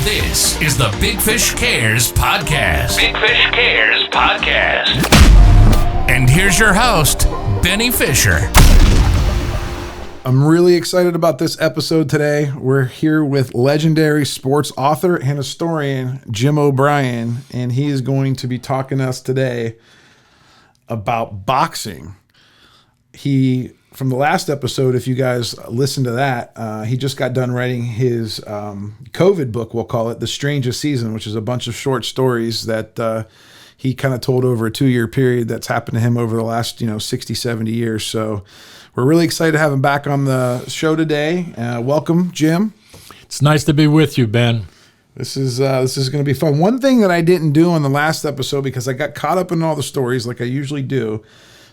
This is the Big Fish Cares Podcast. Big Fish Cares Podcast. And here's your host, Benny Fisher. I'm really excited about this episode today. We're here with legendary sports author and historian Jim O'Brien, and he is going to be talking to us today about boxing. From the last episode, if you guys listened to that, he just got done writing his COVID book, we'll call it, The Strangest Season, which is a bunch of short stories that he kind of told over a 2-year period that's happened to him over the last 60, 70 years. So we're really excited to have him back on the show today. Welcome, Jim. It's nice to be with you, Ben. This is going to be fun. One thing that I didn't do on the last episode, because I got caught up in all the stories like I usually do,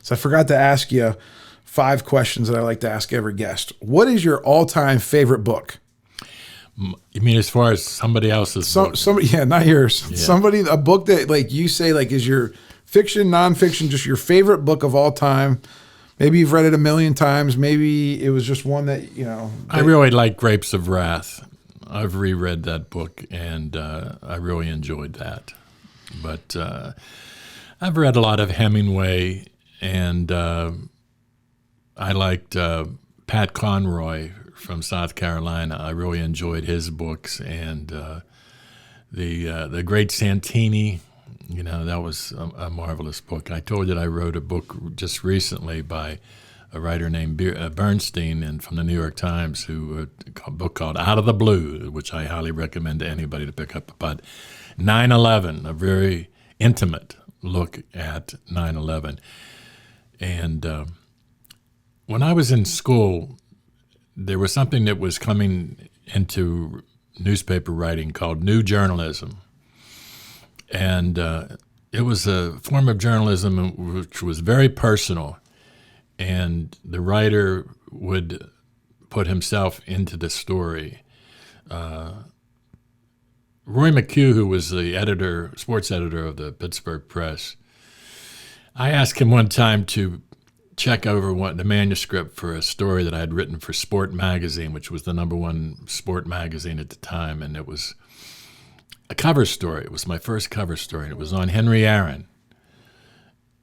so I forgot to ask you 5 questions that I like to ask every guest. What is your all-time favorite book? You mean as far as somebody else's book? Somebody, yeah, not yours. Yeah. A book that you say is your fiction, nonfiction, just your favorite book of all time. Maybe you've read it 1,000,000 times. Maybe it was just one that, I really like Grapes of Wrath. I've reread that book, and I really enjoyed that. But I've read a lot of Hemingway, and I liked Pat Conroy from South Carolina. I really enjoyed his books, and the Great Santini. That was a marvelous book. I told you that I wrote a book just recently by a writer named Bernstein, and from the New York Times, who wrote a book called Out of the Blue, which I highly recommend to anybody to pick up, about 9/11, a very intimate look at 9/11. And when I was in school, there was something that was coming into newspaper writing called new journalism. And it was a form of journalism which was very personal. And the writer would put himself into the story. Roy McHugh, who was the sports editor of the Pittsburgh Press, I asked him one time to check over the manuscript for a story that I had written for Sport Magazine, which was the #1 sport magazine at the time, and it was a cover story. It was my first cover story, and it was on Henry Aaron.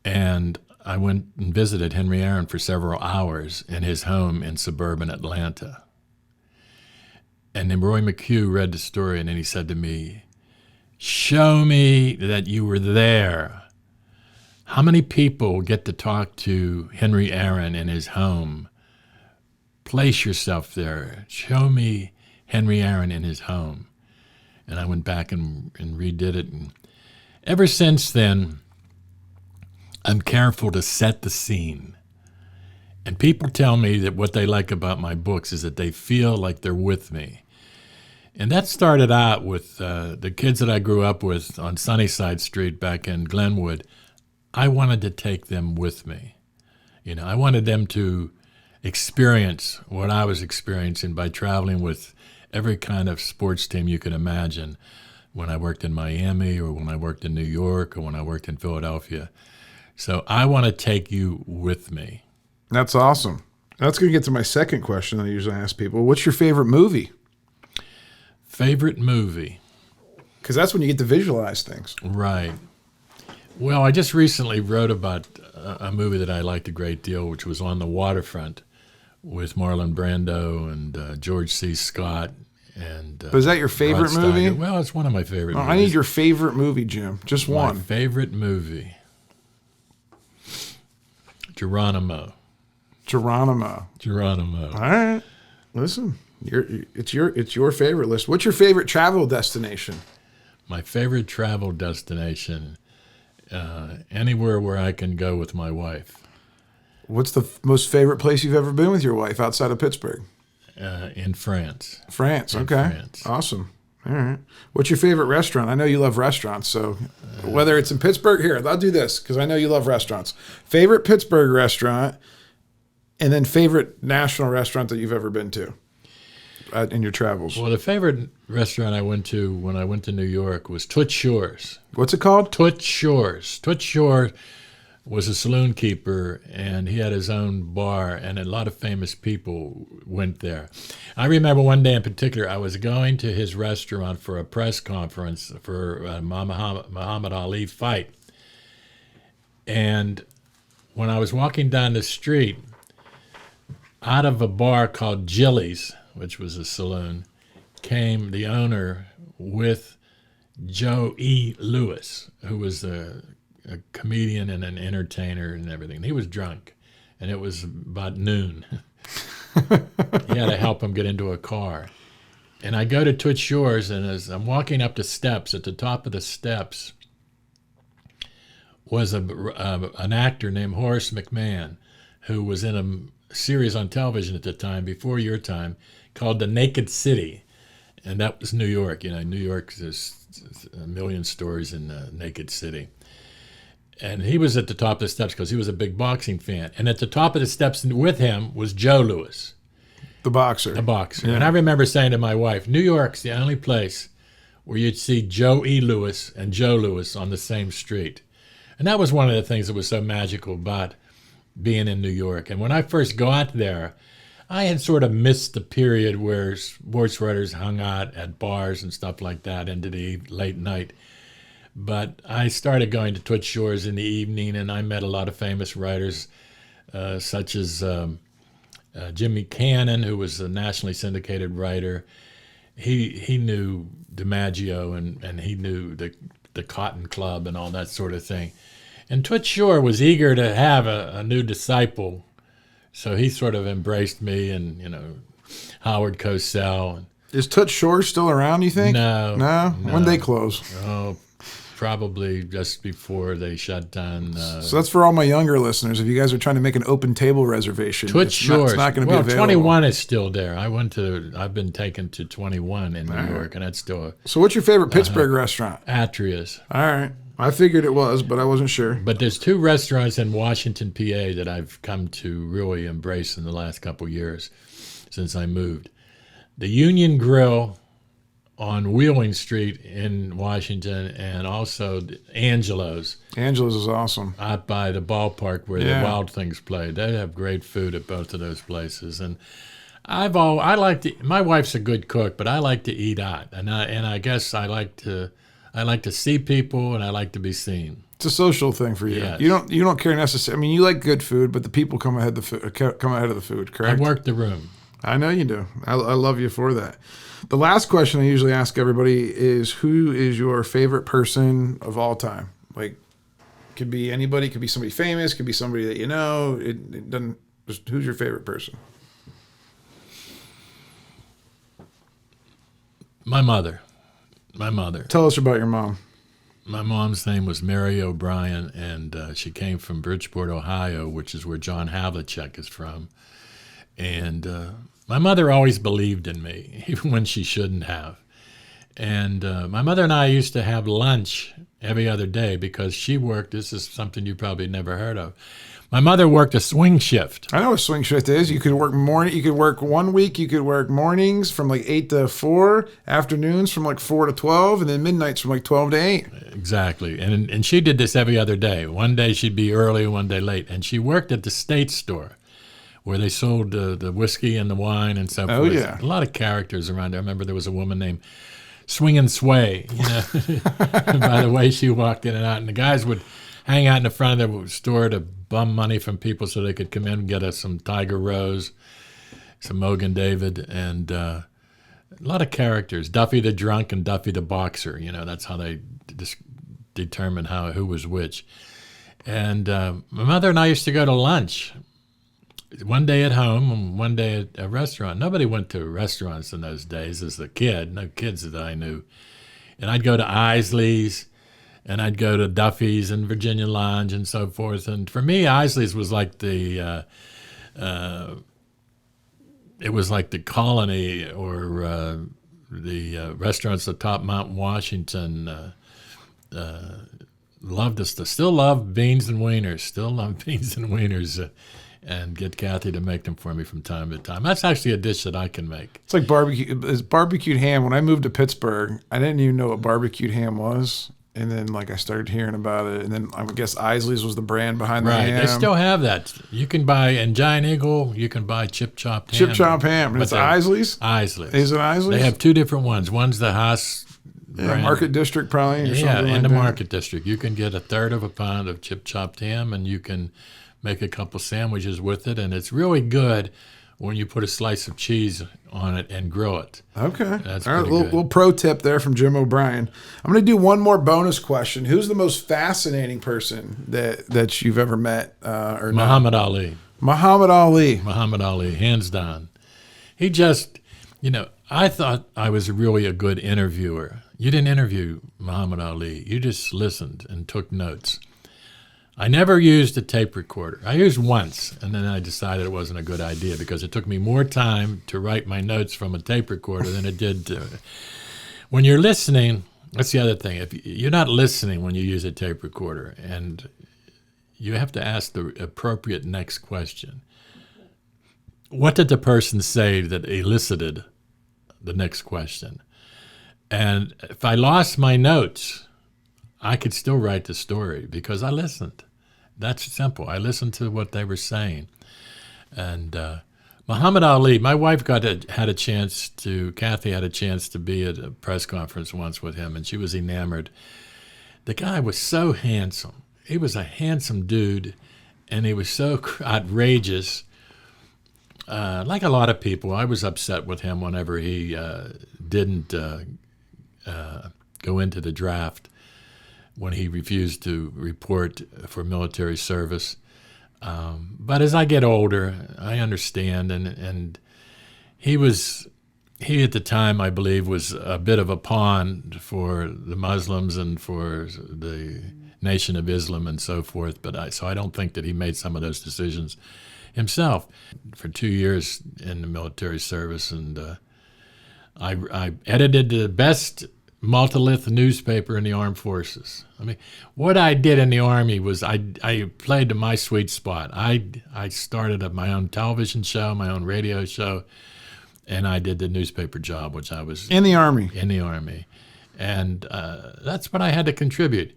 And I went and visited Henry Aaron for several hours in his home in suburban Atlanta. And then Roy McHugh read the story, and then he said to me, "Show me that you were there. How many people get to talk to Henry Aaron in his home? Place yourself there. Show me Henry Aaron in his home." And I went back and redid it. And ever since then, I'm careful to set the scene. And people tell me that what they like about my books is that they feel like they're with me. And that started out with the kids that I grew up with on Sunnyside Street back in Glenwood. I wanted to take them with me. I wanted them to experience what I was experiencing by traveling with every kind of sports team you could imagine when I worked in Miami, or when I worked in New York, or when I worked in Philadelphia. So I want to take you with me. That's awesome. That's going to get to my second question that I usually ask people. What's your favorite movie? Favorite movie? Because that's when you get to visualize things. Right. Well, I just recently wrote about a movie that I liked a great deal, which was On the Waterfront, with Marlon Brando and George C. Scott. But is that your favorite movie? Well, it's one of my favorite movies. I need your favorite movie, Jim. Just one. My favorite movie. Geronimo. All right. Listen, it's your favorite list. What's your favorite travel destination? My favorite travel destination, anywhere where I can go with my wife. What's the most favorite place you've ever been with your wife outside of Pittsburgh? In France. France, okay. France. Awesome. All right. What's your favorite restaurant? I know you love restaurants, so whether it's in Pittsburgh, here, I'll do this because I know you love restaurants. Favorite Pittsburgh restaurant, and then favorite national restaurant that you've ever been to in your travels. Well, the favorite restaurant I went to when I went to New York was Toots Shor's. What's it called? Toots Shor's. Toots Shor's was a saloon keeper, and he had his own bar, and a lot of famous people went there. I remember one day in particular, I was going to his restaurant for a press conference for a Muhammad Ali fight. And when I was walking down the street, out of a bar called Jilly's, which was a saloon, came the owner with Joe E. Louis, who was a comedian and an entertainer and everything. He was drunk, and it was about noon. He had to help him get into a car. And I go to Twitch Shores, and as I'm walking up the steps, at the top of the steps was an actor named Horace Mcmahon, who was in a series on television at the time, before your time, called The Naked City. And that was New York. You know, New York, there's a million stories in the Naked City. And he was at the top of the steps because he was a big boxing fan. And at the top of the steps with him was Joe Louis. The boxer. The boxer. Yeah. And I remember saying to my wife, New York's the only place where you'd see Joe E. Louis and Joe Louis on the same street. And that was one of the things that was so magical about being in New York. And when I first got there, I had sort of missed the period where sports writers hung out at bars and stuff like that into the late night. But I started going to Twitch Shores in the evening, and I met a lot of famous writers, such as Jimmy Cannon, who was a nationally syndicated writer. He knew DiMaggio, and he knew the Cotton Club and all that sort of thing. And Twitch Shore was eager to have a new disciple, so he sort of embraced me, and, you know, Howard Cosell. Is Twitch Shore still around, you think? No. When they close? Oh, probably just before they shut down. So that's for all my younger listeners. If you guys are trying to make an open table reservation, Twitch Shore. It's not going to be available. 21 is still there. I've been taken to 21 in New York, and that's still So what's your favorite Pittsburgh restaurant? Atria's. All right. I figured it was, but I wasn't sure. But there's two restaurants in Washington, PA that I've come to really embrace in the last couple years since I moved. The Union Grill on Wheeling Street in Washington, and also Angelo's. Angelo's is awesome. Out by the ballpark where the Wild Things play. They have great food at both of those places. And my wife's a good cook, but I like to eat out. And I guess I like to see people, and I like to be seen. It's a social thing for you. Yes. You don't care necessarily. I mean, you like good food, but the people come ahead of the food, correct? I work the room. I know you do. I love you for that. The last question I usually ask everybody is, who is your favorite person of all time? Like, could be anybody, could be somebody famous, could be somebody that you know. It doesn't. Just who's your favorite person? My mother. Tell us about your mom. My mom's name was Mary O'Brien, and she came from Bridgeport, Ohio, which is where John Havlicek is from. And my mother always believed in me, even when she shouldn't have. And my mother and I used to have lunch every other day because she worked. This is something you probably never heard of. My mother worked a swing shift. I know what swing shift is. You could work morning. You could work 1 week. You could work mornings from like 8 to 4, afternoons from like 4 to 12, and then midnights from like 12 to 8. Exactly. And she did this every other day. One day she'd be early, one day late. And she worked at the State Store, where they sold the whiskey and the wine and so forth. Oh, yeah. A lot of characters around there. I remember there was a woman named Swing and Sway, you know, by the way she walked in and out. And the guys would hang out in the front of the store to bum money from people so they could come in and get us some Tiger Rose, some Mogan David, and a lot of characters. Duffy the Drunk and Duffy the Boxer. You know, that's how they determined who was which. And my mother and I used to go to lunch. One day at home and one day at a restaurant. Nobody went to restaurants in those days as a kid. No kids that I knew. And I'd go to Isley's, and I'd go to Duffy's and Virginia Lounge and so forth. And for me, Isley's was like it was like the Colony or the restaurants atop Mount Washington. Loved us. Still love beans and wieners. And get Kathy to make them for me from time to time. That's actually a dish that I can make. It's like barbecue. It's barbecued ham. When I moved to Pittsburgh, I didn't even know what barbecued ham was. and then like I started hearing about it, and then I guess Isley's was the brand behind the Right. ham. They still have that. You can buy in Giant Eagle. You can buy chip chopped ham. Chip chop ham. And it's Isley's. Isley's. Is it Isley's? They have two different ones. One's the Haas brand. Market District probably. Or Yeah, something in like the that. Market District. You can get a third of a pound of chip chopped ham, and you can make a couple sandwiches with it, and it's really good when you put a slice of cheese on it and grill it. Okay. That's all right. pretty good. Little pro tip there from Jim O'Brien. I'm going to do one more bonus question. Who's the most fascinating person that you've ever met? Or Muhammad Ali. Muhammad Ali. Muhammad Ali, hands down. He just, I thought I was really a good interviewer. You didn't interview Muhammad Ali. You just listened and took notes. I never used a tape recorder. I used once, and then I decided it wasn't a good idea because it took me more time to write my notes from a tape recorder than it did to. When you're listening, that's the other thing. If you're not listening when you use a tape recorder, and you have to ask the appropriate next question. What did the person say that elicited the next question? And if I lost my notes, I could still write the story because I listened. That's simple. I listened to what they were saying. And Muhammad Ali, my wife Kathy had a chance to be at a press conference once with him, and she was enamored. The guy was so handsome. He was a handsome dude, and he was so outrageous. Like a lot of people, I was upset with him whenever he didn't go into the draft, when he refused to report for military service. But as I get older, I understand, and he at the time, I believe, was a bit of a pawn for the Muslims and for the Nation of Islam and so forth. So I don't think that he made some of those decisions himself. For 2 years in the military service, and I edited the best multilith newspaper in the armed forces. I mean, what I did in the Army was I played to my sweet spot. I started up my own television show, my own radio show, and I did the newspaper job, which I was in the Army. And that's what I had to contribute.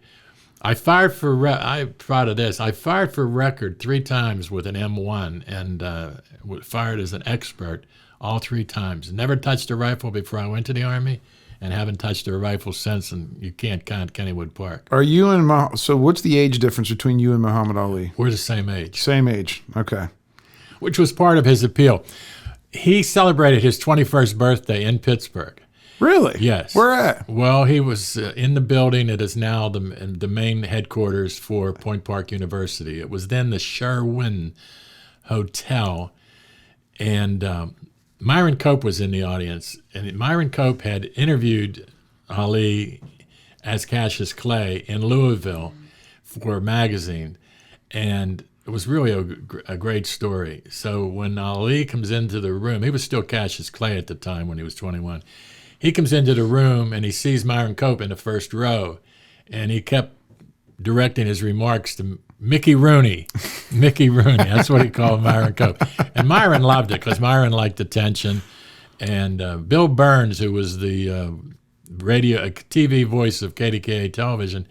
I'm proud of this. I fired for record 3 times with an M1 and fired as an expert all 3 times. Never touched a rifle before I went to the Army, and haven't touched a rifle since, and you can't count Kennywood Park. Are you and so what's the age difference between you and Muhammad Ali? We're the same age. Same age, okay. Which was part of his appeal. He celebrated his 21st birthday in Pittsburgh. Really? Yes. Where at? Well, he was in the building. It is now the main headquarters for Point Park University. It was then the Sherwin Hotel, and Myron Cope was in the audience, and Myron Cope had interviewed Ali as Cassius Clay in Louisville for a magazine, and it was really a great story. So when Ali comes into the room, he was still Cassius Clay at the time when he was 21. He comes into the room, and he sees Myron Cope in the first row, and he kept directing his remarks to Mickey Rooney. Mickey Rooney, that's what he called Myron Cope. And Myron loved it because Myron liked attention. And Bill Burns, who was the TV voice of KDKA television,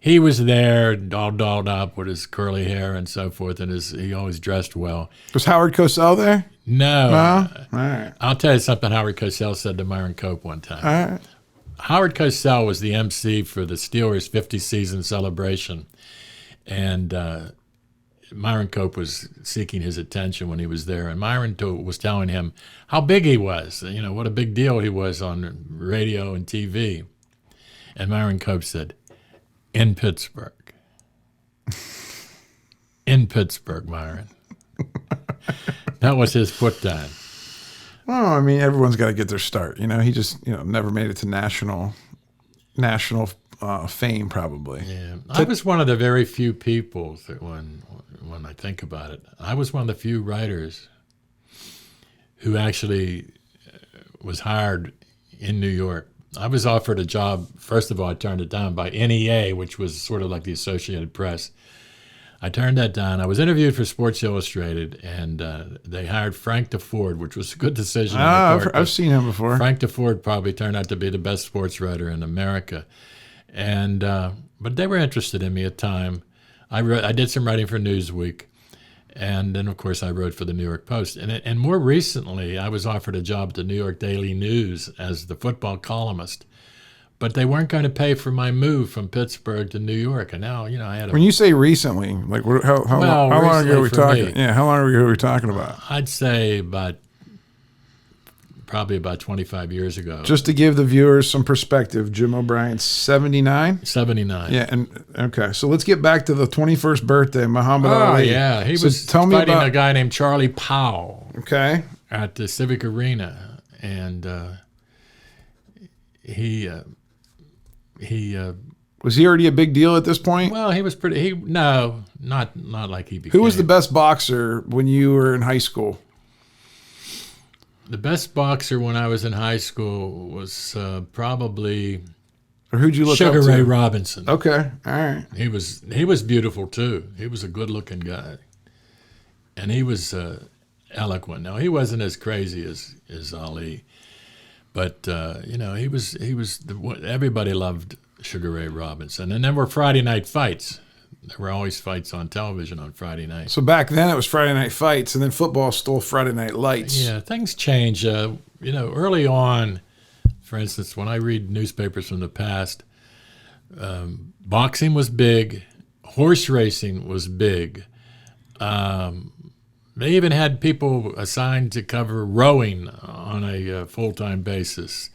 he was there all dolled up with his curly hair and so forth, and he always dressed well. Was Howard Cosell there? No. All right. I'll tell you something Howard Cosell said to Myron Cope one time. All right. Howard Cosell was the MC for the Steelers' 50th season celebration. And Myron Cope was seeking his attention when he was there. And Myron was telling him how big he was, what a big deal he was on radio and TV. And Myron Cope said, in Pittsburgh. In Pittsburgh, Myron. That was his put down. Well, I mean, everyone's got to get their start. He just, never made it to national fame, probably. Yeah, I was one of the very few people that when I think about it, I was one of the few writers who actually was hired in New York. I was offered a job. First of all, I turned it down by NEA, which was sort of like the Associated Press. I turned that down. I was interviewed for Sports Illustrated, and they hired Frank DeFord, which was a good decision. I've seen him before. Frank DeFord probably turned out to be the best sports writer in America. And but they were interested in me at the time. I did some writing for Newsweek, and then of course I wrote for the New York Post. And more recently, I was offered a job at the New York Daily News as the football columnist. But they weren't going to pay for my move from Pittsburgh to New York. And now, I had When you say recently, like how long ago are we talking? Yeah, how long ago are we talking about? I'd say probably about 25 years ago. Just to give the viewers some perspective, Jim O'Brien's 79? 79. Yeah, and okay, so let's get back to the 21st birthday, Muhammad Ali. Oh, yeah. He was fighting a guy named Charlie Powell. Okay. At the Civic Arena. And he was he already a big deal at this point? Well, he was not like he became. Who was the best boxer when you were in high school? The best boxer when I was in high school was probably. Or who'd you look Sugar up to? Ray Robinson. Okay, all right. He was beautiful too. He was a good-looking guy, and he was eloquent. Now he wasn't as crazy as Ali, but he was everybody loved Sugar Ray Robinson. And then were Friday night fights. There were always fights on television on Friday night. So back then it was Friday night fights, and then football stole Friday night lights. Yeah, things change. Early on, for instance, when I read newspapers from the past, boxing was big, horse racing was big. They even had people assigned to cover rowing on a full-time basis.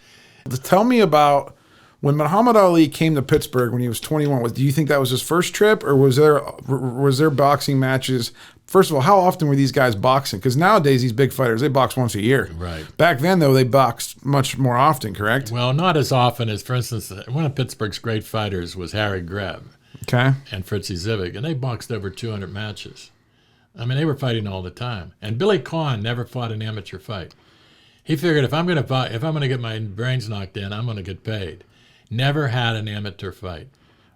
Tell me about when Muhammad Ali came to Pittsburgh when he was 21. Do you think that was his first trip, or was there boxing matches? First of all, how often were these guys boxing? Because nowadays these big fighters, they box once a year. Right. Back then, though, they boxed much more often, correct? Well, not as often as, for instance, one of Pittsburgh's great fighters was Harry Greb. Okay. And Fritzy Zivic, and they boxed over 200 matches. I mean, they were fighting all the time. And Billy Conn never fought an amateur fight. He figured if I'm going to get my brains knocked in, I'm going to get paid. Never had an amateur fight.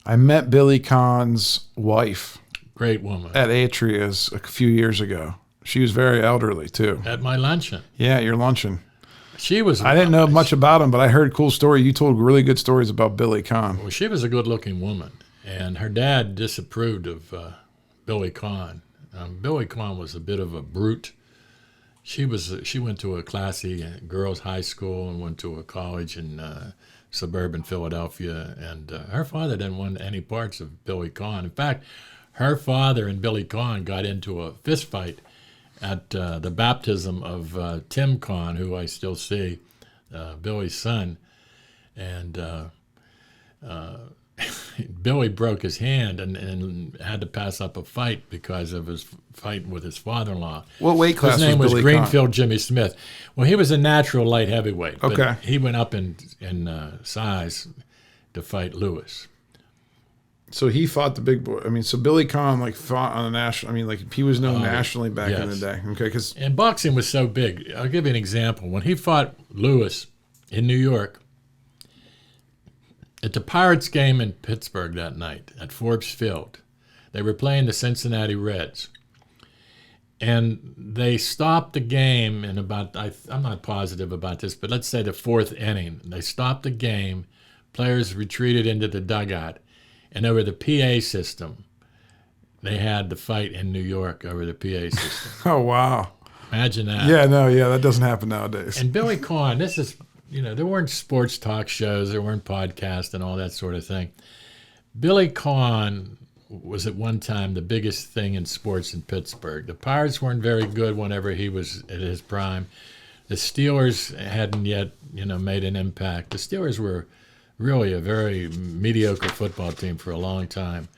I met Billy Conn's wife. Great woman. At Atria's a few years ago. She was very elderly, too. At my luncheon. Yeah, your luncheon. She was. I didn't know much about him, but I heard cool stories. You told really good stories about Billy Conn. Well, she was a good-looking woman, and her dad disapproved of Billy Conn. Billy Conn was a bit of a brute. She went to a classy girls' high school and went to a college in suburban Philadelphia, and her father didn't want any parts of Billy Conn. In fact, her father and Billy Conn got into a fist fight at the baptism of Tim Conn, who I still see, Billy's son, and Billy broke his hand and had to pass up a fight because of his fight with his father-in-law. What weight class was Billy Conn? His name was Greenfield Jimmy Smith. Well, he was a natural light heavyweight. But okay. He went up in size to fight Lewis. So he fought the big boy. I mean, so Billy Conn fought on a national. I mean, he was known nationally back in the day. Okay, and boxing was so big. I'll give you an example. When he fought Lewis in New York, at the Pirates game in Pittsburgh that night at Forbes Field, they were playing the Cincinnati Reds. And they stopped the game in about, I'm not positive about this, but let's say the fourth inning. They stopped the game. Players retreated into the dugout. And over the PA system, they had the fight in New York over the PA system. Oh, wow. Imagine that. Yeah, that doesn't happen nowadays. And Billy Conn, this is... there weren't sports talk shows, there weren't podcasts and all that sort of thing. Billy Conn was at one time the biggest thing in sports in Pittsburgh. The Pirates weren't very good whenever he was at his prime. The Steelers hadn't yet, made an impact. The Steelers were really a very mediocre football team for a long time.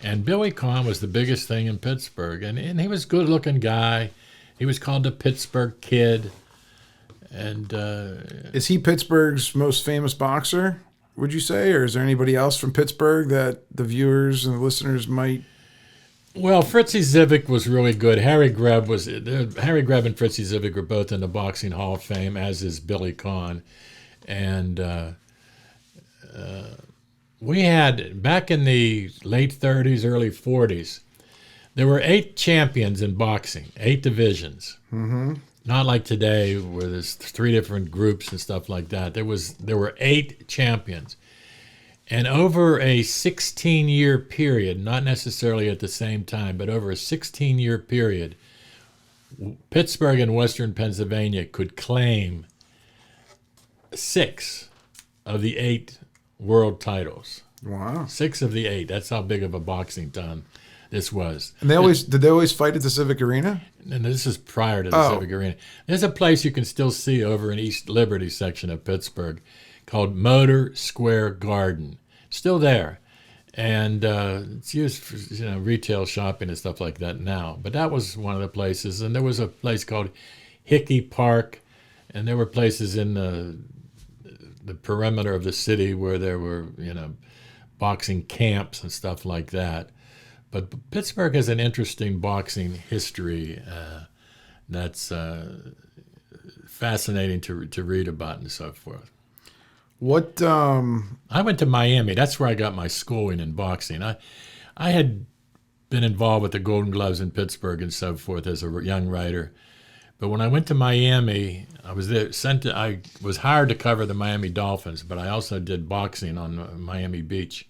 And Billy Conn was the biggest thing in Pittsburgh. And he was a good-looking guy. He was called the Pittsburgh Kid. And is he Pittsburgh's most famous boxer, would you say? Or is there anybody else from Pittsburgh that the viewers and the listeners might? Well, Fritzy Zivic was really good. Harry Greb and Fritzy Zivic were both in the Boxing Hall of Fame, as is Billy Conn. And we had, back in the late 30s, early 40s, there were 8 champions in boxing, 8 divisions. Mm-hmm. Not like today where there's 3 different groups and stuff like that. There were 8 champions. And over a 16-year period, not necessarily at the same time, but over a 16-year period, Pittsburgh and Western Pennsylvania could claim 6 of the 8 world titles. Wow. 6 of the 8. That's how big of a boxing town this was. And did they always fight at the Civic Arena? And this is prior to the Civic Arena. There's a place you can still see over in East Liberty section of Pittsburgh called Motor Square Garden. Still there. And it's used for retail shopping and stuff like that now. But that was one of the places. And there was a place called Hickey Park. And there were places in the perimeter of the city where there were, boxing camps and stuff like that. But Pittsburgh has an interesting boxing history that's fascinating to read about and so forth. What? I went to Miami. That's where I got my schooling in boxing. I had been involved with the Golden Gloves in Pittsburgh and so forth as a young writer. But when I went to Miami, I was there. I was hired to cover the Miami Dolphins, but I also did boxing on Miami Beach.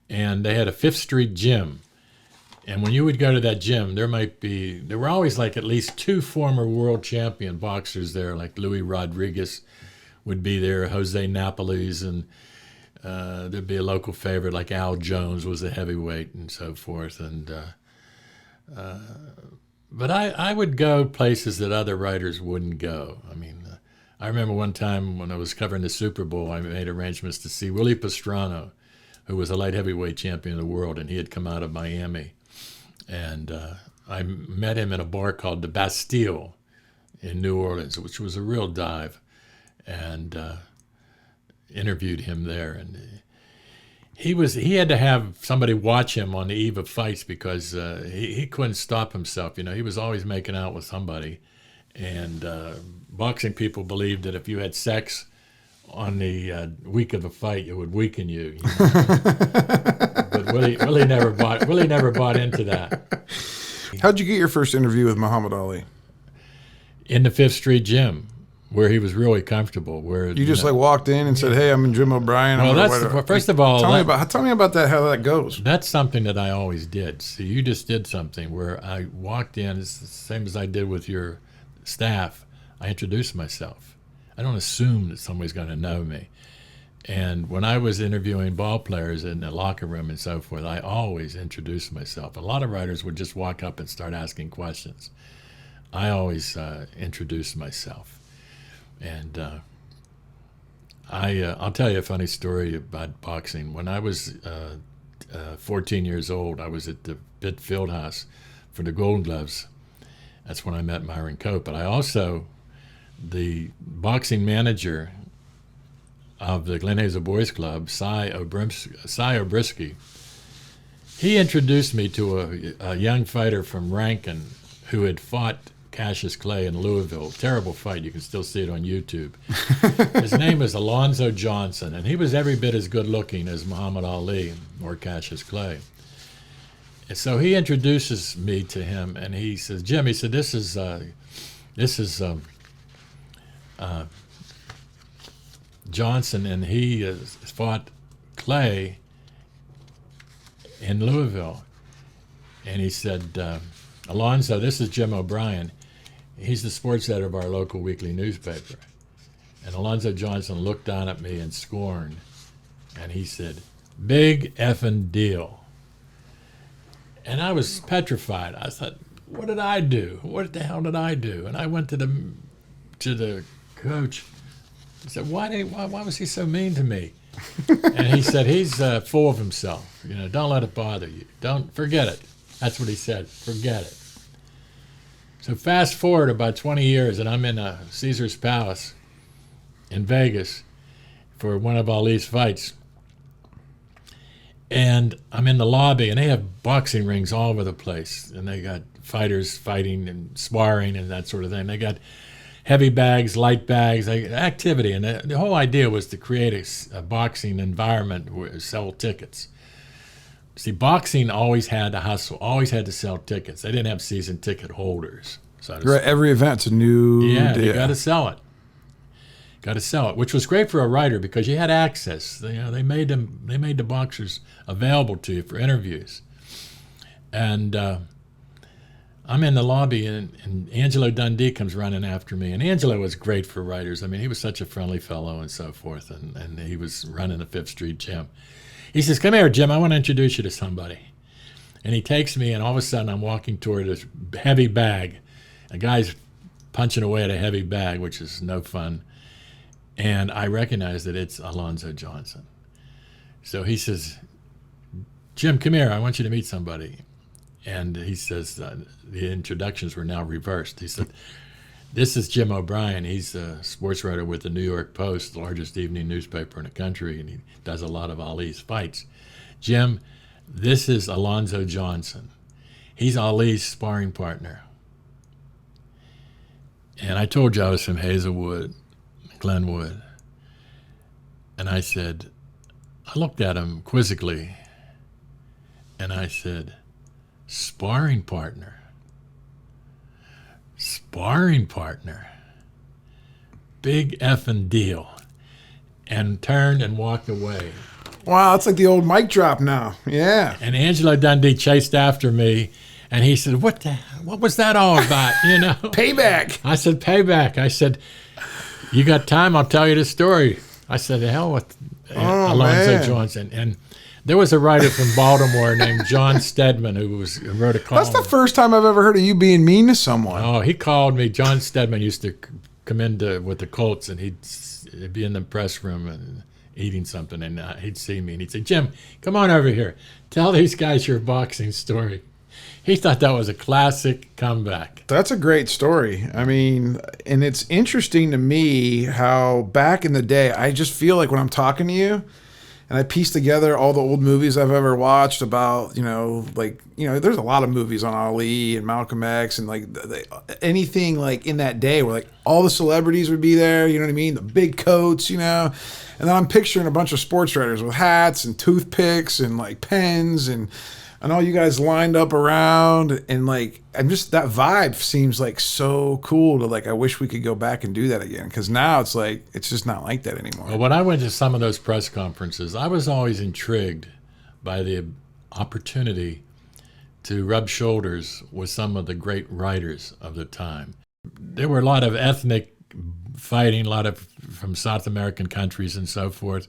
And they had a Fifth Street gym. And when you would go to that gym, there were always like at least 2 former world champion boxers there, like Louis Rodriguez would be there, Jose Napoles, and there'd be a local favorite like Al Jones was a heavyweight and so forth. And but I would go places that other writers wouldn't go. I mean, I remember one time when I was covering the Super Bowl, I made arrangements to see Willie Pastrana, who was a light heavyweight champion of the world, and he had come out of Miami. And I met him in a bar called the Bastille in New Orleans, which was a real dive, and interviewed him there. And he had to have somebody watch him on the eve of fights because he couldn't stop himself. He was always making out with somebody. And boxing people believed that if you had sex on the week of the fight, it would weaken you. But Willie never bought into that. How'd you get your first interview with Muhammad Ali? In the Fifth Street gym, where he was really comfortable. Where you just walked in and said, "Hey, I'm Jim O'Brien." Well, first of all, tell me about that. How that goes? That's something that I always did. See, you just did something where I walked in. It's the same as I did with your staff. I introduced myself. I don't assume that somebody's going to know me. And when I was interviewing ball players in the locker room and so forth, I always introduced myself. A lot of writers would just walk up and start asking questions. I always introduced myself. And I'll tell you a funny story about boxing. When I was 14 years old, I was at the Pitt Fieldhouse for the Golden Gloves. That's when I met Myron Cope. But I also, the boxing manager of the Glen Hazel Boys Club, Cy Obrisky, he introduced me to a young fighter from Rankin who had fought Cassius Clay in Louisville. Terrible fight. You can still see it on YouTube. His name is Alonzo Johnson, and he was every bit as good looking as Muhammad Ali or Cassius Clay. And so he introduces me to him, and he says, "Jim," he said, this is Johnson, and he fought Clay in Louisville." And he said, "Alonzo, this is Jim O'Brien. He's the sports editor of our local weekly newspaper." And Alonzo Johnson looked down at me in scorn, and he said, "Big effing deal." And I was petrified. I thought, what did I do? What the hell did I do? And I went to the coach. I said, why was he so mean to me? And he said, he's full of himself. Don't let it bother you. Don't forget it. That's what he said. Forget it. So fast forward about 20 years, and I'm in Caesar's Palace in Vegas for one of Ali's fights. And I'm in the lobby, and they have boxing rings all over the place. And they got fighters fighting and sparring and that sort of thing. They got heavy bags, light bags, activity. And the whole idea was to create a boxing environment where sell tickets. See, boxing always had to hustle, always had to sell tickets. They didn't have season ticket holders. So every event's a new deal. deal. You got to sell it. Got to sell it, which was great for a writer because you had access. They made the boxers available to you for interviews. And I'm in the lobby, and Angelo Dundee comes running after me. And Angelo was great for writers. I mean, he was such a friendly fellow and so forth. And he was running the Fifth Street gym. He says, "Come here, Jim. I want to introduce you to somebody." And he takes me, and all of a sudden I'm walking toward this heavy bag. A guy's punching away at a heavy bag, which is no fun. And I recognize that it's Alonzo Johnson. So he says, "Jim, come here. I want you to meet somebody." And he says, the introductions were now reversed. He said, "This is Jim O'Brien. He's a sports writer with the New York Post, the largest evening newspaper in the country, and he does a lot of Ali's fights. Jim, this is Alonzo Johnson. He's Ali's sparring partner." And I told you I was from Hazelwood, Glenwood. And I said, I looked at him quizzically, and I said, "Sparring partner. Sparring partner. Big effing deal." And turned and walked away. Wow, it's like the old mic drop now. Yeah. And Angelo Dundee chased after me, and he said, what was that all about, Payback. I said, "Payback." I said, "You got time? I'll tell you the story." I said, "The hell with Alonzo Johnson." And there was a writer from Baltimore named John Stedman who wrote a column. That's the first time I've ever heard of you being mean to someone. Oh, he called me. John Stedman used to come in with the Colts, and he'd be in the press room and eating something, and he'd see me, and he'd say, "Jim, come on over here. Tell these guys your boxing story." He thought that was a classic comeback. That's a great story. I mean, and it's interesting to me how back in the day, I just feel like when I'm talking to you, and I piece together all the old movies I've ever watched about, there's a lot of movies on Ali and Malcolm X and anything like in that day where like all the celebrities would be there, you know what I mean? The big coats, and then I'm picturing a bunch of sports writers with hats and toothpicks and like pens and all you guys lined up around, and like I'm just, that vibe seems like so cool to like, I wish we could go back and do that again, because now it's like it's just not like that anymore. Well, when I went to some of those press conferences, I was always intrigued by the opportunity to rub shoulders with some of the great writers of the time. There were a lot of ethnic fighting, a lot of from South American countries and so forth.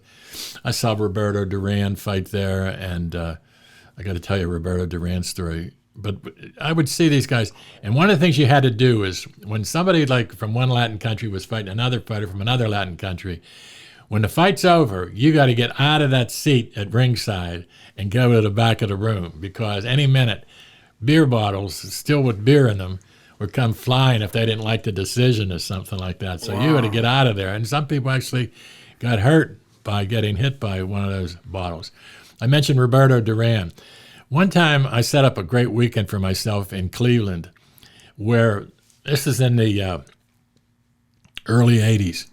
I saw Roberto Duran fight there, and I got to tell you Roberto Duran's story. But I would see these guys, and one of the things you had to do is when somebody like from one Latin country was fighting another fighter from another Latin country, when the fight's over, you got to get out of that seat at ringside and go to the back of the room, because any minute beer bottles still with beer in them would come flying if they didn't like the decision or something like that. So you had to get out of there. And some people actually got hurt by getting hit by one of those bottles. I mentioned Roberto Duran. One time I set up a great weekend for myself in Cleveland, where this is in the early 80s.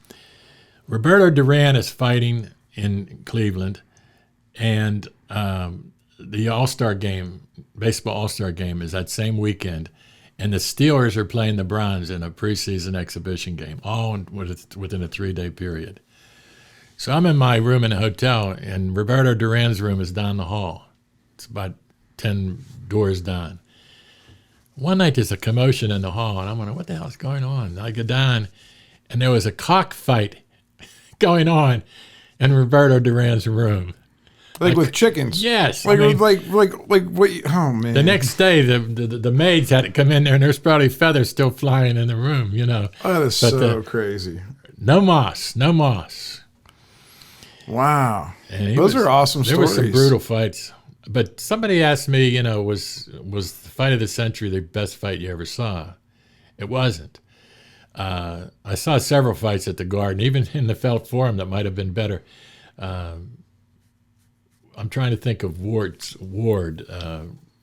Roberto Duran is fighting in Cleveland, and the All-Star game, baseball All-Star game, is that same weekend, and the Steelers are playing the Browns in a preseason exhibition game, all within a 3-day period. So I'm in my room in a hotel, and Roberto Duran's room is down the hall. It's about 10 doors down. One night there's a commotion in the hall, and I'm wondering, what the hell is going on? I go down, and there was a cockfight going on in Roberto Duran's room. Like with chickens? Yes. Like what? Oh, man. The next day, the maids had to come in there, and there's probably feathers still flying in the room, That is so crazy. No moss. Wow. Those are awesome stories. There were some brutal fights. But somebody asked me, was the fight of the century the best fight you ever saw? It wasn't. I saw several fights at the Garden, even in the Felt Forum that might have been better. I'm trying to think of Ward.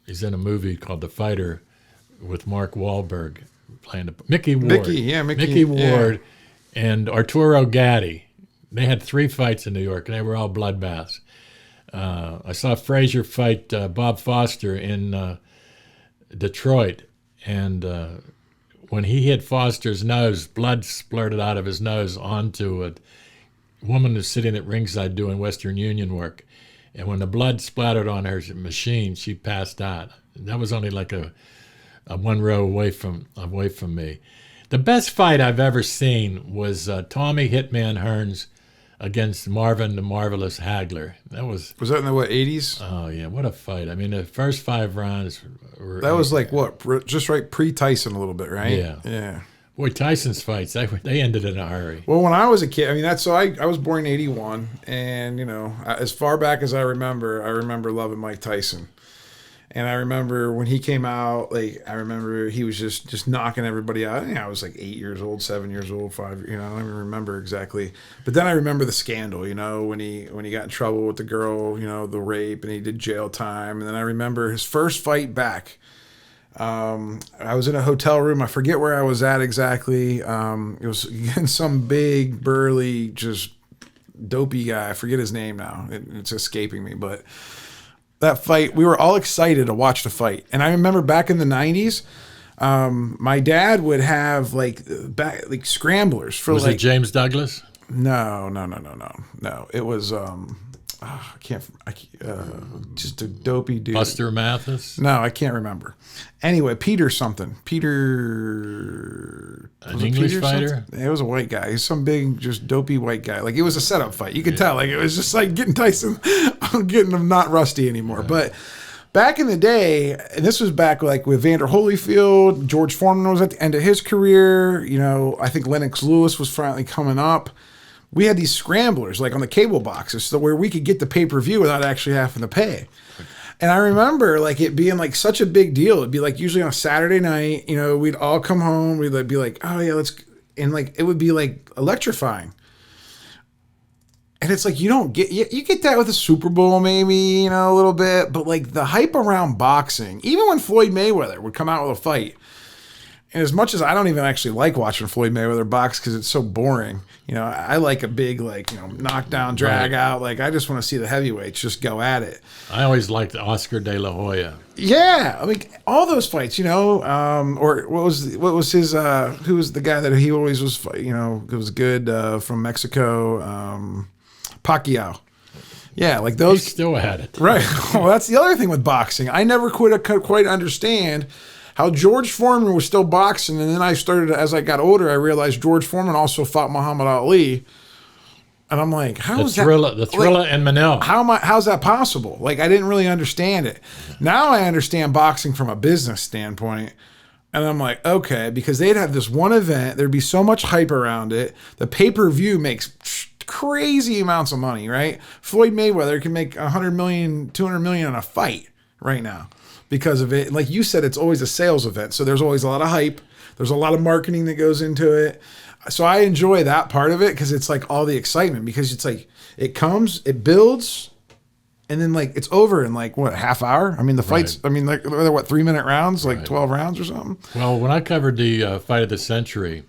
He's in a movie called The Fighter with Mark Wahlberg playing Mickey Ward. Mickey Ward and Arturo Gatti. They had 3 fights in New York, and they were all bloodbaths. I saw Frazier fight Bob Foster in Detroit, and when he hit Foster's nose, blood splurted out of his nose onto a woman who's sitting at ringside doing Western Union work. And when the blood splattered on her machine, she passed out. That was only like a one row away from me. The best fight I've ever seen was Tommy Hitman Hearns against Marvin the Marvelous Hagler. Was that in the 80s? Oh yeah, what a fight! I mean, the first 5 rounds were. That was like what? Just right pre-Tyson a little bit, right? Yeah. Yeah. Boy, Tyson's fights, they ended in a hurry. Well, when I was a kid, I mean, I was born in 81, and, as far back as I remember loving Mike Tyson. And I remember when he came out, I remember he was just knocking everybody out. I was like 8 years old, 7 years old, 5, I don't even remember exactly. But then I remember the scandal, when he got in trouble with the girl, the rape, and he did jail time. And then I remember his first fight back. I was in a hotel room. I forget where I was at exactly. It was against some big, burly, just dopey guy. I forget his name now. It's escaping me. But that fight, we were all excited to watch the fight. And I remember back in the 90s, my dad would have scramblers for Was it James Douglas? No. It was just a dopey dude. Buster Mathis? No, I can't remember. Anyway, Peter something. An English fighter? It was a white guy. He's some big, just dopey white guy. It was a setup fight. You could tell. It was just getting Tyson, getting him not rusty anymore. Yeah. But back in the day, and this was back with Vander Holyfield, George Foreman was at the end of his career. I think Lennox Lewis was finally coming up. We had these scramblers on the cable boxes so where we could get the pay-per-view without actually having to pay. And I remember it being such a big deal. It'd be usually on a Saturday night, we'd all come home. We'd be oh yeah, let's, and it would be electrifying. And it's you don't get, you get that with the Super Bowl maybe, a little bit, but the hype around boxing, even when Floyd Mayweather would come out with a fight. And as much as I don't even actually like watching Floyd Mayweather box because it's so boring, I like a big, knockdown, drag out. I just want to see the heavyweights just go at it. I always liked Oscar De La Hoya. Yeah. All those fights, or what was his, who was the guy that he always was, it was good from Mexico, Pacquiao. Yeah, those. He still had it. Right. Well, that's the other thing with boxing. I never quite understand how George Foreman was still boxing, and then as I got older, I realized George Foreman also fought Muhammad Ali, and I'm how's that? The Thriller and Manel. How's that possible? I didn't really understand it. Now I understand boxing from a business standpoint, and I'm okay, because they'd have this one event, there'd be so much hype around it, the pay-per-view makes crazy amounts of money, right? Floyd Mayweather can make $100 million, $200 million on a fight right now. Because of it, like you said, it's always a sales event. So there's always a lot of hype. There's a lot of marketing that goes into it. So I enjoy that part of it because it's all the excitement because it's it comes, it builds, and then it's over in a half hour? I mean, the fights, right. I mean, they're what, 3-minute rounds, right. 12 rounds or something? Well, when I covered the fight of the century,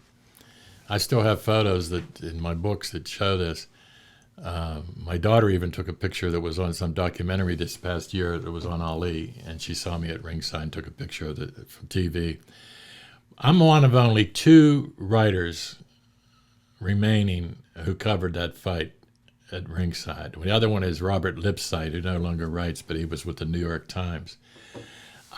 I still have photos that in my books that show this. My daughter even took a picture that was on some documentary this past year that was on Ali, and she saw me at ringside and took a picture of it from TV. I'm one of only 2 writers remaining who covered that fight at ringside. The other one is Robert Lipsyte, who no longer writes, but he was with the New York Times.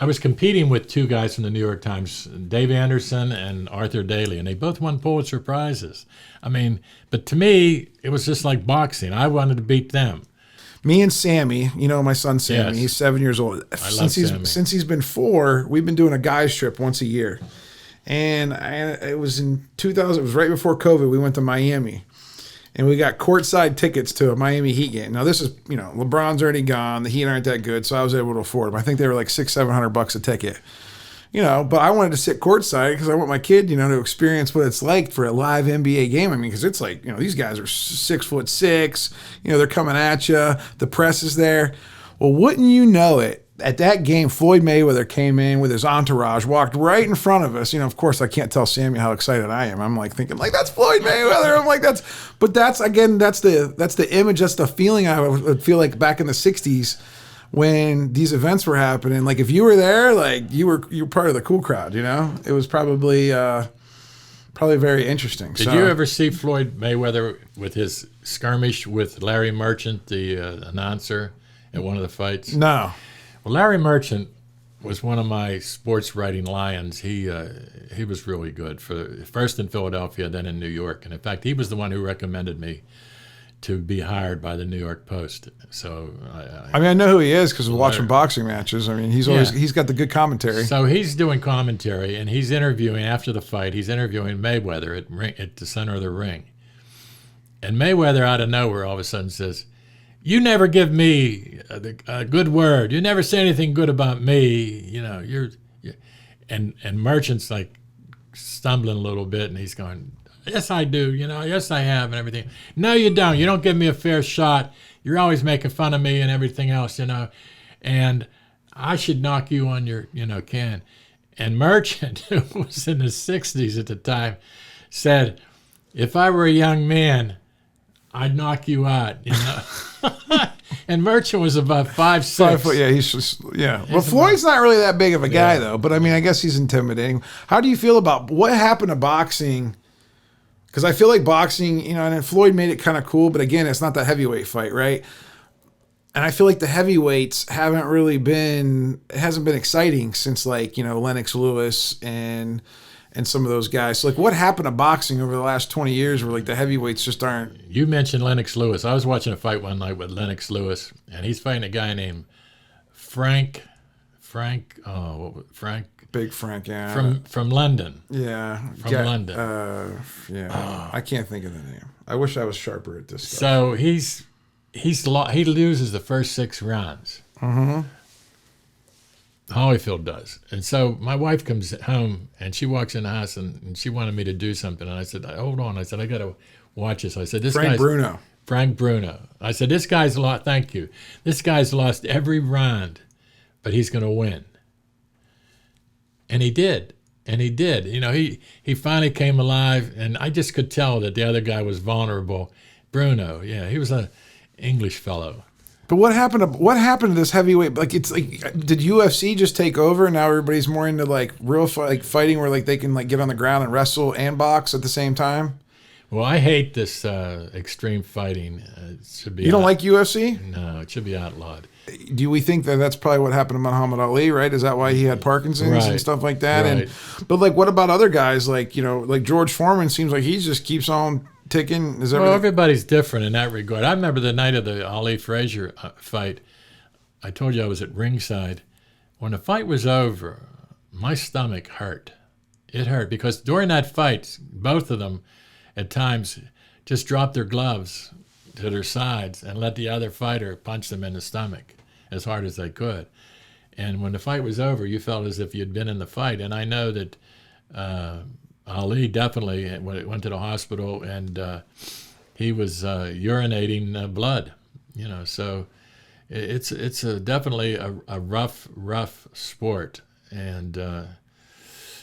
I was competing with 2 guys from the New York Times, Dave Anderson and Arthur Daly, and they both won Pulitzer Prizes. I mean, but to me, it was just like boxing. I wanted to beat them. Me and Sammy, my son Sammy, yes. He's 7 years old. Since he's been 4, we've been doing a guys trip once a year. And it was in 2000, it was right before COVID, we went to Miami. And we got courtside tickets to a Miami Heat game. Now this is, LeBron's already gone. The Heat aren't that good, so I was able to afford them. I think they were like $600-700 a ticket. But I wanted to sit courtside because I want my kid, to experience what it's like for a live NBA game. I mean, because it's these guys are 6'6", they're coming at you. The press is there. Well, wouldn't you know it? At that game, Floyd Mayweather came in with his entourage, walked right in front of us. Of course, I can't tell Sammy how excited I am. I'm thinking, that's Floyd Mayweather. I'm that's the image, that's the feeling I would feel like back in the 60s when these events were happening, like if you were there, like you were part of the cool crowd, you know? It was probably very interesting. Did you ever see Floyd Mayweather with his skirmish with Larry Merchant, the announcer, at one of the fights? No. Well, Larry Merchant was one of my sports writing lions. He was really good, first in Philadelphia, then in New York. And in fact, he was the one who recommended me to be hired by the New York Post. So I know who he is because of watching boxing matches. I mean, he's got the good commentary. So he's doing commentary, and he's interviewing after the fight. He's interviewing Mayweather at the center of the ring. And Mayweather, out of nowhere, all of a sudden says, "You never give me a good word. You never say anything good about me. You know, you're." And Merchant's like stumbling a little bit, and he's going, "Yes, I do. You know, yes, I have," and everything. "No, you don't. You don't give me a fair shot. You're always making fun of me and everything else, you know. And I should knock you on your, can." And Merchant, who was in his 60s at the time, said, "If I were a young man, I'd knock you out, you know." And Merchant was about 5'6". 5 foot, yeah. He's just, yeah. Well, Floyd's not really that big of a guy, though. But I mean, I guess he's intimidating. How do you feel about what happened to boxing? Because I feel like boxing, and then Floyd made it kind of cool. But again, it's not that heavyweight fight, right? And I feel like the heavyweights it hasn't been exciting since like, Lennox Lewis and some of those guys. So like what happened to boxing over the last 20 years where like the heavyweights just aren't. You mentioned Lennox Lewis. I was watching a fight one night with Lennox Lewis, and he's fighting a guy named Frank. Big Frank, yeah. From London. Yeah. From London. I can't think of the name. I wish I was sharper at this stuff. So he loses the first 6 rounds. Mm-hmm. Holyfield does. And so my wife comes home, and she walks in the house, and she wanted me to do something. And I said, "Hold on." I said, "I got to watch this." I said, Frank Bruno. I said, "This guy's lost." Thank you. "This guy's lost every round, but he's going to win." And he did. He finally came alive, and I just could tell that the other guy was vulnerable. Bruno, yeah, he was an English fellow. But what happened to this heavyweight? Like, it's like, did UFC just take over and now everybody's more into like real fighting where like they can like get on the ground and wrestle and box at the same time? Well, I hate this extreme fighting. It should be. You don't like UFC? No, it should be outlawed. Do we think that that's probably what happened to Muhammad Ali, right? Is that why he had Parkinson's and stuff like that? Right. But like, what about other guys? Like, like George Foreman seems like he just keeps on ticking. Well, everybody's different in that regard. I remember the night of the Ali-Frazier fight. I told you I was at ringside. When the fight was over, my stomach hurt. It hurt because during that fight, both of them at times just dropped their gloves to their sides and let the other fighter punch them in the stomach as hard as they could. And when the fight was over, you felt as if you'd been in the fight. And I know that Ali definitely went to the hospital, and he was urinating blood. So it's definitely a rough sport, and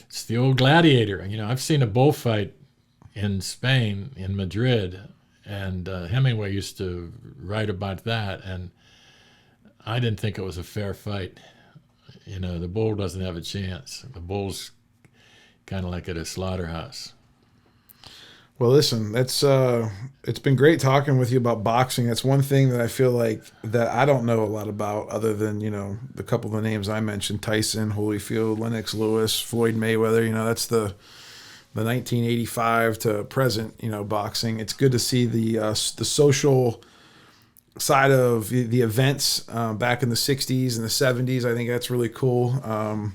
it's the old gladiator. I've seen a bullfight in Spain, in Madrid, and Hemingway used to write about that, and I didn't think it was a fair fight. The bull doesn't have a chance. The bull's kind of like at a slaughterhouse. Well, listen, it's been great talking with you about boxing. That's one thing that I feel like that I don't know a lot about, other than the couple of the names I mentioned: Tyson, Holyfield, Lennox Lewis, Floyd Mayweather. That's the 1985 to present, boxing. It's good to see the social side of the events back in the 60s and the 70s. I think that's really cool.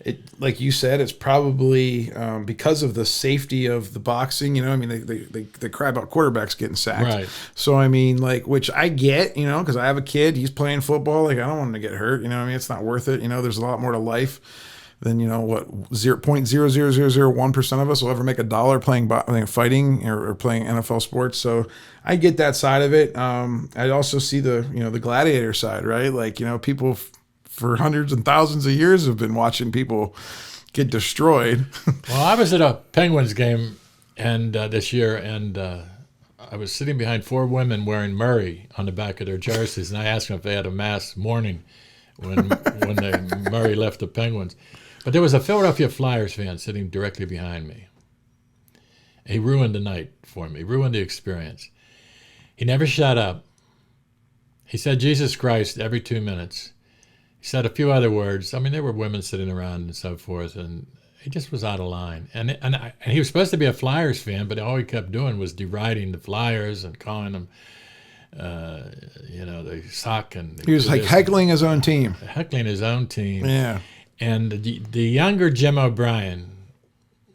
It, like you said, it's probably because of the safety of the boxing. They cry about quarterbacks getting sacked. Right. So which I get, because I have a kid, he's playing football. Like, I don't want him to get hurt. It's not worth it. There's a lot more to life than 0.00001% of us will ever make $1 playing fighting or playing NFL sports. So I get that side of it. I also see the gladiator side, right? Like, people for hundreds and thousands of years have been watching people get destroyed. Well, I was at a Penguins game and this year, and I was sitting behind 4 women wearing Murray on the back of their jerseys, and I asked them if they had a mass mourning when Murray left the Penguins. But there was a Philadelphia Flyers fan sitting directly behind me. He ruined the night for me, ruined the experience. He never shut up. He said Jesus Christ every 2 minutes. He said a few other words. I mean, there were women sitting around and so forth, and he just was out of line. And he was supposed to be a Flyers fan, but all he kept doing was deriding the Flyers and calling them, they suck. And he was like heckling his own team. Heckling his own team. Yeah. And the younger Jim O'Brien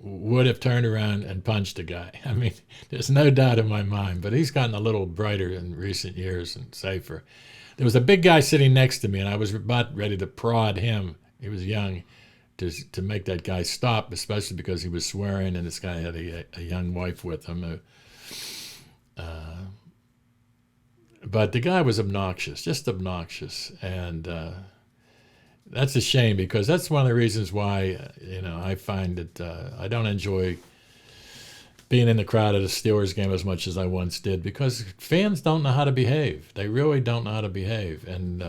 would have turned around and punched the guy. I mean, there's no doubt in my mind, but he's gotten a little brighter in recent years and safer. There was a big guy sitting next to me, and I was about ready to prod him. He was young, to make that guy stop, especially because he was swearing, and this guy had a young wife with him. But the guy was obnoxious, just obnoxious, and that's a shame, because that's one of the reasons why I find that I don't enjoy being in the crowd at a Steelers game as much as I once did, because fans don't know how to behave. They really don't know how to behave. And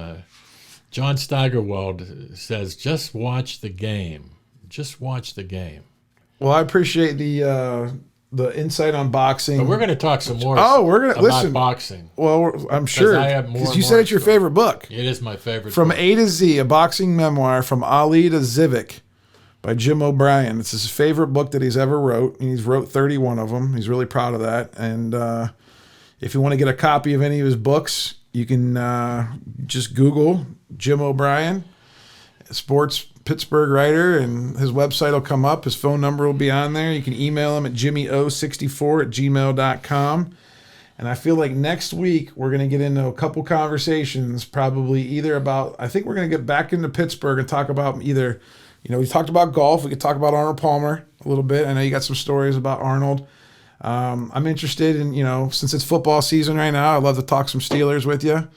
John Steigerwald says, just watch the game. Just watch the game. Well, I appreciate the insight on boxing. But we're going to talk some more about boxing. Well, I'm sure. Because you said it's your favorite book. It is my favorite From book. A to Z, a boxing memoir from Ali to Zivic by Jim O'Brien. It's his favorite book that he's ever wrote. And he's wrote 31 of them. He's really proud of that. And if you want to get a copy of any of his books, you can just Google Jim O'Brien, sports Pittsburgh writer, and his website will come up. His phone number will be on there. You can email him at jimmyo64@gmail.com. And I feel like next week we're going to get into a couple conversations, probably either about, I think we're going to get back into Pittsburgh and talk about either, we talked about golf. We could talk about Arnold Palmer a little bit. I know you got some stories about Arnold. I'm interested in, since it's football season right now, I'd love to talk some Steelers with you.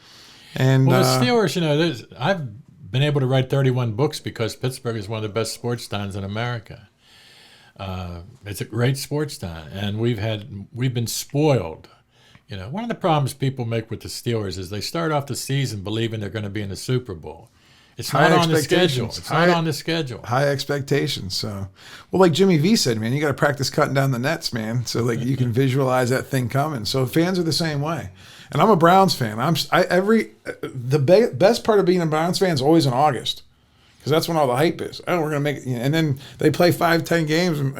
And the Steelers, I've been able to write 31 books because Pittsburgh is one of the best sports towns in America. It's a great sports town, and we've been spoiled. One of the problems people make with the Steelers is they start off the season believing they're going to be in the Super Bowl. It's not on the schedule. It's not on the schedule. High expectations. So, well, like Jimmy V said, man, you got to practice cutting down the nets, man. So like you can visualize that thing coming. So fans are the same way. And I'm a Browns fan. The best part of being a Browns fan is always in August, because that's when all the hype is. Oh, we're gonna make it, and then they play 5-10 games, and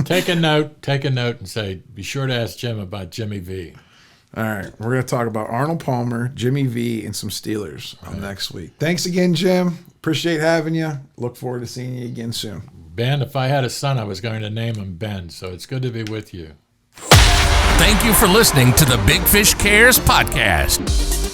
Take a note, and say, be sure to ask Jim about Jimmy V. All right, we're gonna talk about Arnold Palmer, Jimmy V, and some Steelers next week. Thanks again, Jim. Appreciate having you. Look forward to seeing you again soon. Ben, if I had a son, I was going to name him Ben. So it's good to be with you. Thank you for listening to the Big Fish Cares podcast.